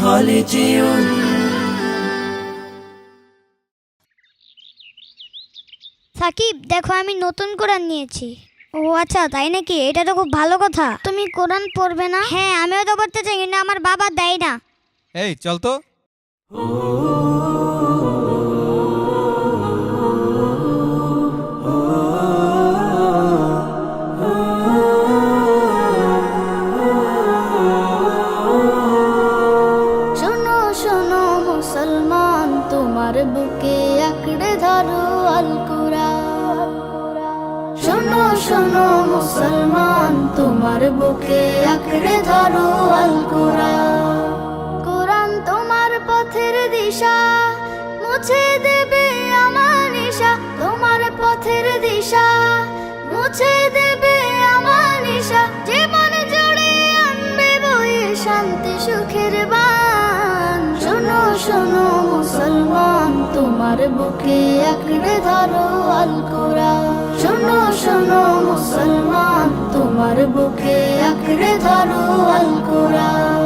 خالدون সাকিব, দেখো আমি নতুন কোরআন নিয়েছি। ও আচ্ছা, তাই নাকি? এটা তো খুব ভালো কথা। তুমি কোরআন পড়বে না? হ্যাঁ, আমিও তো পড়তে চাই, কিন্তু আমার বাবা দেয় না। এই চল তো। শোনো শোনো মুসলমান, তোমার বুকে আঁকড়ে ধরো আল কুরআন। শোনো শোনো মুসলমান, তোমার বুকে আঁকড়ে ধরো আল কুরআন। কোরআন তোমার পথের দিশা, মুছে দেবে আমার নিশা। তোমার পথের দিশা মুছে দেবে আমার নিশা। জীবন জুড়ে আনবে বয়ে শান্তি সুখের বান। শোনো শোনো মুসলমান, তোমার বুকে আঁকড়ে ধরো আল কুরআন। শোনো শোনো মুসলমান, তোমার বুকে আঁকড়ে ধরো আল কুরআন।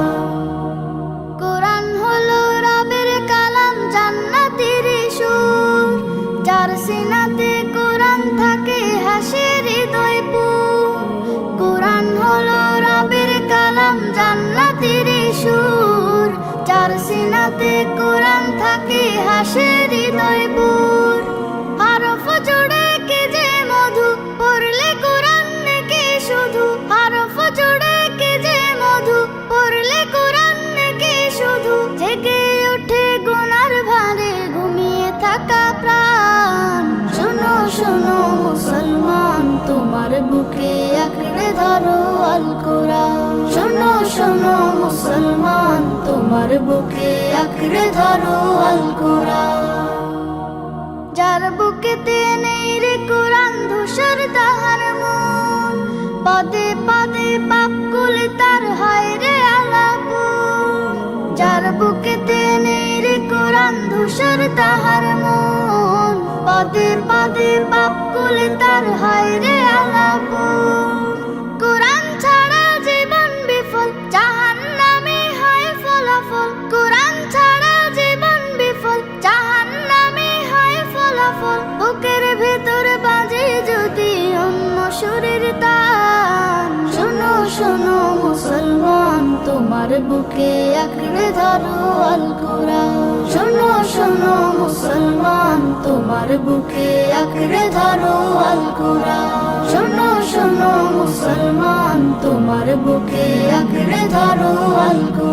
কোরআন হলো রবের কালাম, জান্নাতের সুর। যার সিনাতে কোরআন থাকে হাসে হৃদয় পুর। কোরআন হলো রবের কালাম, জান্নাতের সুর। যার সিনাতে কোরআন থাকে হাসে হৃদয় পুর। হরফ জোড়ে কে যে মধু, পড়লে কোরআন নাকি শুধু। হরফ জোড়ে কে যে মধু, পড়লে কোরআন নাকি শুধু। জেগে ওঠে গুনার ভারে ঘুমিয়ে থাকা প্রাণ। শোনো শোনো মুসলমান, তোমার বুকে আঁকড়ে ধরো আল কুরআন। শোনো শোনো মুসলমান, তোমার বুকে আঁকড়ে ধরো আল কুরআন। যার বুকেতে নেই রে কোরআন, ধূসর তাহার মন। পদে পদে পাপ কুলে তার হয় রে আলাপন। যার বুকেতে নেই রে কোরআন, ধূসর তাহার মন। পদে পদে পাপ কুলে তার হয় রে আলাপন। কোরআন ছাড়া জীবন বিফল, জাহান্নামে হয় ফলাফল। কোরআন ছাড়া জীবন বিফল, জাহান্নামে হয় ফলাফল। বুকের ভেতর বাজে যদি অন্য সুরের তান। শোনো শোনো মুসলমান, তোমার বুকে আঁকড়ে ধরো আল কুরআন। শোনো শোনো মুসলমান, তোমার বুকে আঁকড়ে ধরো আল কুরআন। শোনো শোনো মুসলমান, তোমার বুকে আঁকড়ে ধরো আল কুরআন।